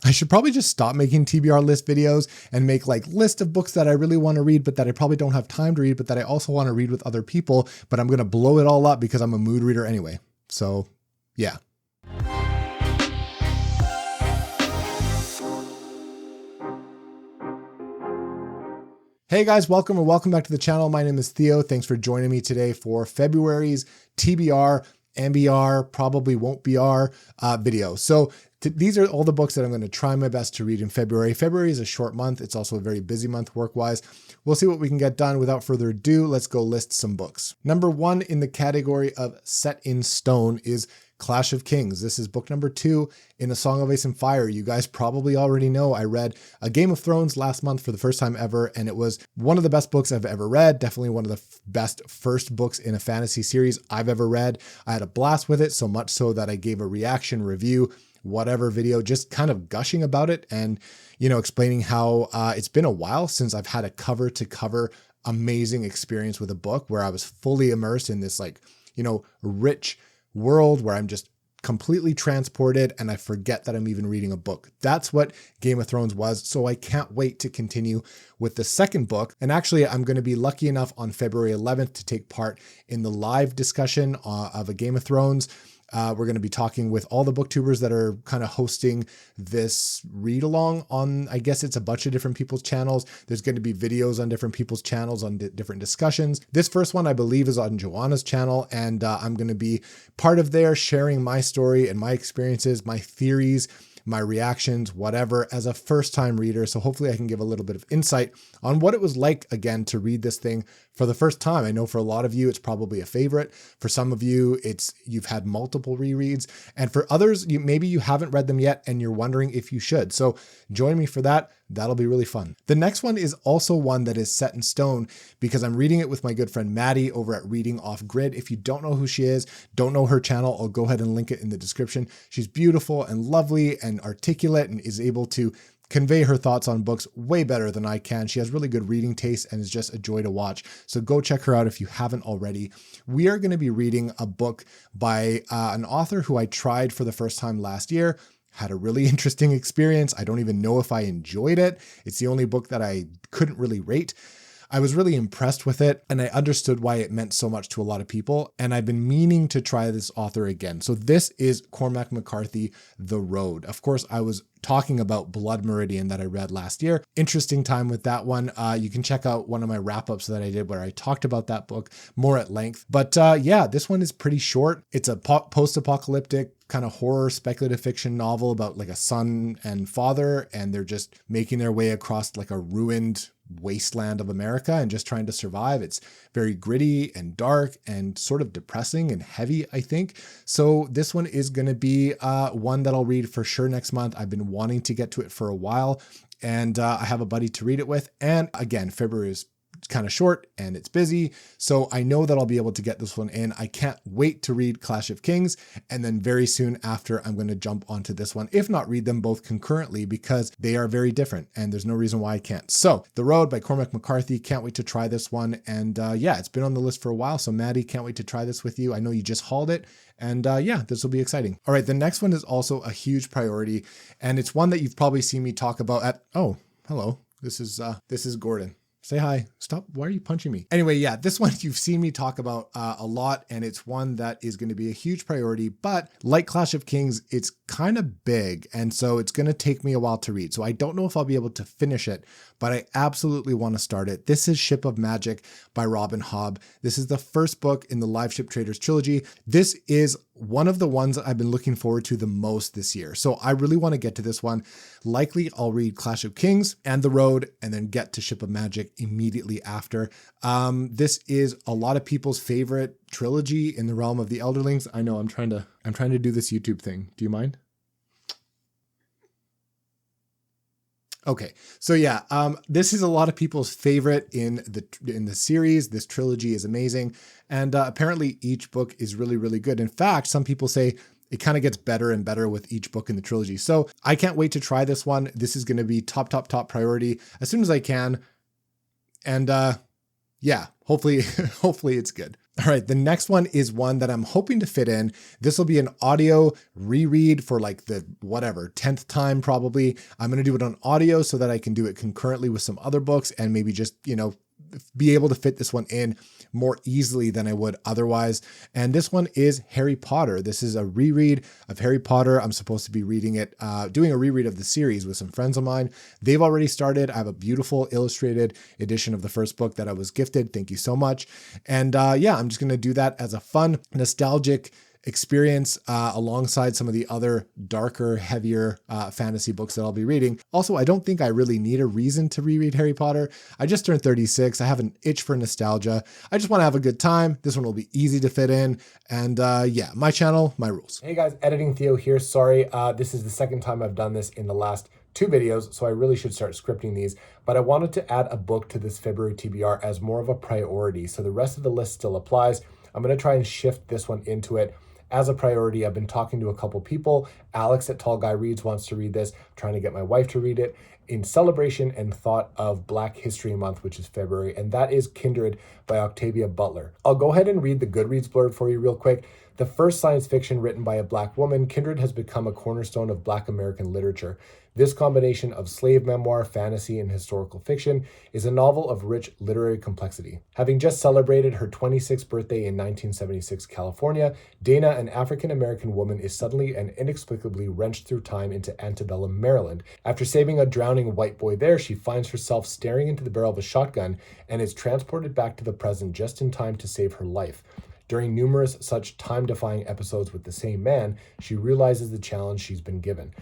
I should probably just stop making TBR list videos and make like list of books that I really want to read, but that I probably don't have time to read, but that I also want to read with other people, but I'm going to blow it all up because I'm a mood reader anyway. So yeah. Hey guys, welcome back to the channel. My name is Theo. Thanks for joining me today for February's TBR, MBR, probably won't BR video. So these are all the books that I'm going to try my best to read in February. February is a short month. It's also a very busy month work-wise. We'll see what we can get done. Without further ado, let's go list some books. Number one in the category of set in stone is Clash of Kings. This is book number 2 in A Song of Ice and Fire. You guys probably already know I read A Game of Thrones last month for the first time ever, and it was one of the best books I've ever read. Definitely one of the best first books in a fantasy series I've ever read. I had a blast with it, so much so that I gave a reaction review, whatever video, just kind of gushing about it and, you know, explaining how it's been a while since I've had a cover to cover amazing experience with a book where I was fully immersed in this, like, you know, rich world where I'm just completely transported and I forget that I'm even reading a book. That's what Game of Thrones was. So I can't wait to continue with the second book. And actually, I'm going to be lucky enough on February 11th to take part in the live discussion of A Game of Thrones. We're going to be talking with all the booktubers that are kind of hosting this read along on, I guess it's a bunch of different people's channels. There's going to be videos on different people's channels on different discussions. This first one, I believe, is on Joanna's channel, and I'm going to be part of there sharing my story and my experiences, my theories, my reactions, whatever, as a first-time reader. So hopefully I can give a little bit of insight on what it was like, again, to read this thing for the first time. I know for a lot of you, it's probably a favorite. For some of you, you've had multiple rereads. And for others, maybe you haven't read them yet and you're wondering if you should. So join me for that. That'll be really fun. The next one is also one that is set in stone because I'm reading it with my good friend Maddie over at Reading Off Grid. If you don't know who she is, don't know her channel, I'll go ahead and link it in the description. She's beautiful and lovely and articulate and is able to convey her thoughts on books way better than I can. She has really good reading taste and is just a joy to watch. So go check her out if you haven't already. We are going to be reading a book by an author who I tried for the first time last year. Had a really interesting experience. I don't even know if I enjoyed it. It's the only book that I couldn't really rate. I was really impressed with it and I understood why it meant so much to a lot of people. And I've been meaning to try this author again. So this is Cormac McCarthy, The Road. Of course, I was talking about Blood Meridian that I read last year. Interesting time with that one. You can check out one of my wrap-ups that I did where I talked about that book more at length. But yeah, this one is pretty short. It's a post-apocalyptic kind of horror speculative fiction novel about like a son and father, and they're just making their way across like a ruined wasteland of America and just trying to survive. It's very gritty and dark and sort of depressing and heavy, I think. So this one is going to be one that I'll read for sure next month. I've been wanting to get to it for a while, and I have a buddy to read it with. And again, February is kind of short and it's busy. So I know that I'll be able to get this one in. I can't wait to read Clash of Kings. And then very soon after, I'm going to jump onto this one, if not read them both concurrently, because they are very different and there's no reason why I can't. So The Road by Cormac McCarthy. Can't wait to try this one. And yeah, it's been on the list for a while. So Maddie, can't wait to try this with you. I know you just hauled it. And yeah, this will be exciting. All right, the next one is also a huge priority. And it's one that you've probably seen me talk about at, oh, hello. This is Gordon. Say hi. Stop. Why are you punching me? Anyway, yeah, this one you've seen me talk about a lot, and it's one that is going to be a huge priority, but like Clash of Kings, it's kind of big, and so it's going to take me a while to read. So I don't know if I'll be able to finish it, but I absolutely want to start it. This is Ship of Magic by Robin Hobb. This is the first book in the Live Ship Traders trilogy. This is one of the ones I've been looking forward to the most this year. So I really want to get to this one. Likely I'll read Clash of Kings and The Road and then get to Ship of Magic immediately after. This is a lot of people's favorite trilogy in the realm of the Elderlings. I know I'm trying to do this YouTube thing. Do you mind? Okay, so yeah, this is a lot of people's favorite in the series. This trilogy is amazing, and apparently each book is really, really good. In fact, some people say it kind of gets better and better with each book in the trilogy. So I can't wait to try this one. This is going to be top priority as soon as I can. And yeah, hopefully it's good. All right, the next one is one that I'm hoping to fit in. This will be an audio reread for like the 10th time probably. I'm going to do it on audio so that I can do it concurrently with some other books and maybe just, be able to fit this one in more easily than I would otherwise. And this one is Harry Potter. This is a reread of Harry Potter. I'm supposed to be reading it, doing a reread of the series with some friends of mine. They've already started. I have a beautiful illustrated edition of the first book that I was gifted. Thank you so much. And I'm just going to do that as a fun, nostalgic experience alongside some of the other darker, heavier fantasy books that I'll be reading. Also, I don't think I really need a reason to reread Harry Potter. I just turned 36. I have an itch for nostalgia. I just want to have a good time. This one will be easy to fit in. And my channel, my rules. Hey guys, Editing Theo here. Sorry, this is the second time I've done this in the last 2 videos, so I really should start scripting these, but I wanted to add a book to this February TBR as more of a priority. So the rest of the list still applies. I'm going to try and shift this one into it as a priority. I've been talking to a couple people. Alex at Tall Guy Reads wants to read this, trying to get my wife to read it in celebration and thought of Black History Month, which is February, and that is Kindred by Octavia Butler. I'll go ahead and read the Goodreads blurb for you real quick. The first science fiction written by a Black woman, Kindred has become a cornerstone of Black American literature. This combination of slave memoir, fantasy, and historical fiction is a novel of rich literary complexity. Having just celebrated her 26th birthday in 1976 California, Dana, an African-American woman, is suddenly and inexplicably wrenched through time into antebellum Maryland. After saving a drowning white boy there, she finds herself staring into the barrel of a shotgun and is transported back to the present just in time to save her life. During numerous such time-defying episodes with the same man, she realizes the challenge she's been given.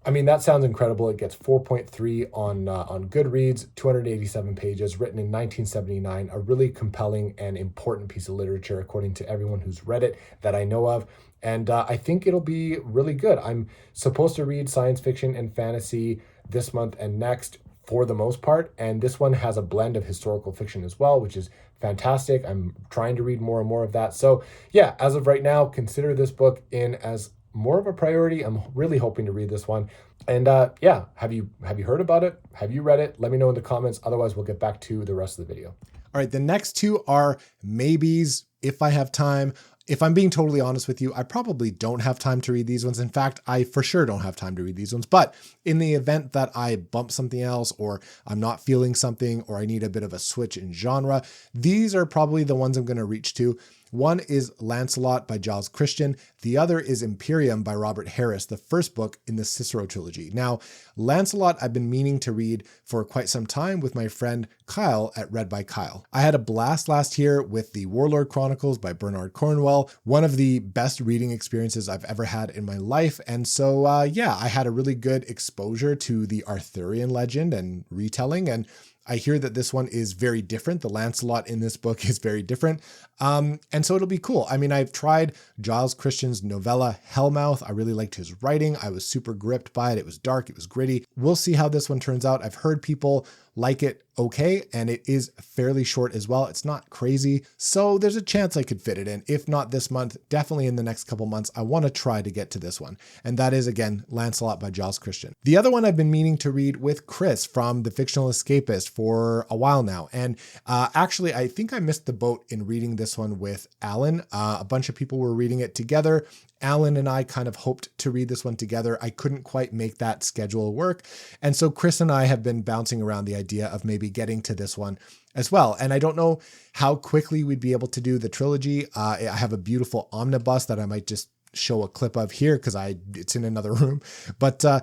I mean, that sounds incredible. It gets 4.3 on Goodreads, 287 pages, written in 1979, a really compelling and important piece of literature, according to everyone who's read it that I know of. And I think it'll be really good. I'm supposed to read science fiction and fantasy this month and next for the most part. And this one has a blend of historical fiction as well, which is fantastic. I'm trying to read more and more of that. So yeah, as of right now, consider this book in as more of a priority. I'm really hoping to read this one. And have you heard about it? Have you read it? Let me know in the comments. Otherwise, we'll get back to the rest of the video. All right, the next two are maybes if I have time. If I'm being totally honest with you, I probably don't have time to read these ones. In fact, I for sure don't have time to read these ones. But in the event that I bump something else, or I'm not feeling something, or I need a bit of a switch in genre, these are probably the ones I'm going to reach to. One is Lancelot by Giles Christian. The other is Imperium by Robert Harris, the first book in the Cicero trilogy. Now, Lancelot I've been meaning to read for quite some time with my friend Kyle at Read by Kyle. I had a blast last year with the Warlord Chronicles by Bernard Cornwell, one of the best reading experiences I've ever had in my life. And so, I had a really good exposure to the Arthurian legend and retelling, and I hear that this one is very different. The Lancelot in this book is very different. And so it'll be cool. I mean, I've tried Giles Christian's novella Hellmouth. I really liked his writing. I was super gripped by it. It was dark. It was gritty. We'll see how this one turns out. I've heard people like it okay, and it is fairly short as well. It's not crazy. So there's a chance I could fit it in. If not this month, definitely in the next couple months, I want to try to get to this one. And that is, again, Lancelot by Giles Christian. The other one I've been meaning to read with Chris from The Fictional Escapist for a while now. And actually, I think I missed the boat in reading this one with Alan. A bunch of people were reading it together. Alan and I kind of hoped to read this one together. I couldn't quite make that schedule work. And so Chris and I have been bouncing around the idea of maybe getting to this one as well. And I don't know how quickly we'd be able to do the trilogy. I have a beautiful omnibus that I might just show a clip of here because it's in another room. But I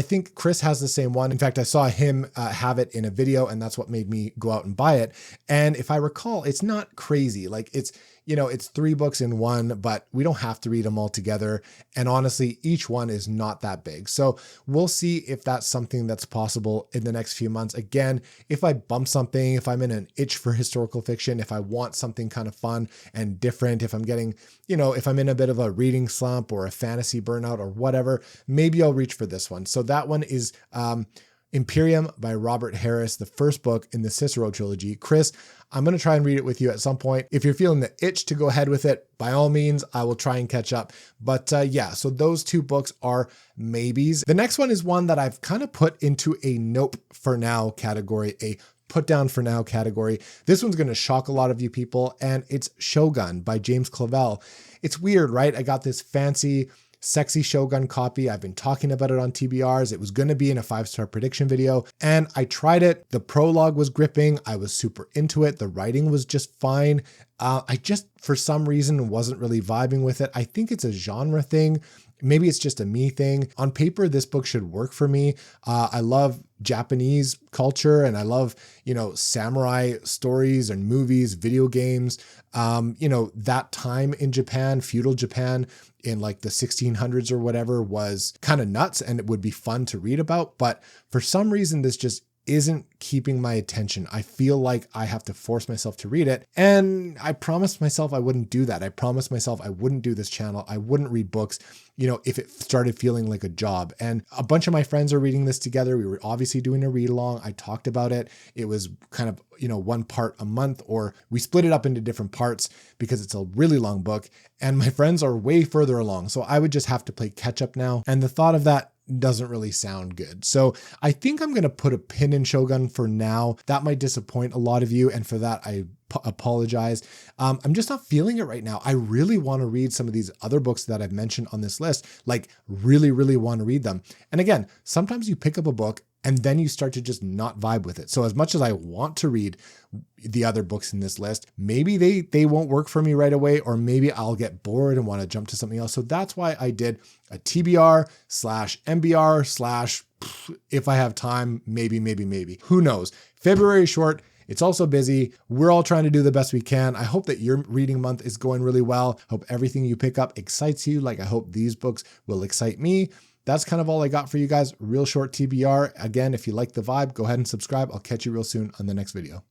think Chris has the same one. In fact, I saw him have it in a video, and that's what made me go out and buy it. And if I recall, it's not crazy. Like it's 3 books in one, but we don't have to read them all together. And honestly, each one is not that big. So we'll see if that's something that's possible in the next few months. Again, if I bump something, if I'm in an itch for historical fiction, if I want something kind of fun and different, if I'm getting, if I'm in a bit of a reading slump or a fantasy burnout or whatever, maybe I'll reach for this one. So that one is Imperium by Robert Harris, the first book in the Cicero trilogy. Chris, I'm going to try and read it with you at some point. If you're feeling the itch to go ahead with it, by all means, I will try and catch up. But so those 2 books are maybes. The next one is one that I've kind of put into a nope for now category, a put down for now category. This one's going to shock a lot of you people, and it's Shogun by James Clavell. It's weird, right? I got this fancy, sexy Shogun copy. I've been talking about it on TBRs. It was going to be in a 5-star prediction video, and I tried it. The prologue was gripping. I was super into it. The writing was just fine. I just, for some reason, wasn't really vibing with it. I think it's a genre thing. Maybe it's just a me thing. On paper, this book should work for me. I love Japanese culture, and I love, samurai stories and movies, video games. That time in Japan, feudal Japan in like the 1600s or whatever, was kind of nuts, and it would be fun to read about. But for some reason, this just isn't keeping my attention. I feel like I have to force myself to read it. And I promised myself I wouldn't do that. I promised myself I wouldn't do this channel. I wouldn't read books, if it started feeling like a job. And a bunch of my friends are reading this together. We were obviously doing a read along. I talked about it. It was kind of, one part a month, or we split it up into different parts because it's a really long book. And my friends are way further along. So I would just have to play catch up now. And the thought of that doesn't really sound good. So I think I'm going to put a pin in Shogun for now. That might disappoint a lot of you, and for that, I apologize. I'm just not feeling it right now. I really want to read some of these other books that I've mentioned on this list, like really, really want to read them. And again, sometimes you pick up a book and then you start to just not vibe with it. So as much as I want to read the other books in this list, maybe they won't work for me right away, or maybe I'll get bored and want to jump to something else. So that's why I did a TBR/MBR/ if I have time, maybe. Who knows? February is short. It's also busy. We're all trying to do the best we can. I hope that your reading month is going really well. Hope everything you pick up excites you, like I hope these books will excite me. That's kind of all I got for you guys. Real short TBR. Again, if you like the vibe, go ahead and subscribe. I'll catch you real soon on the next video.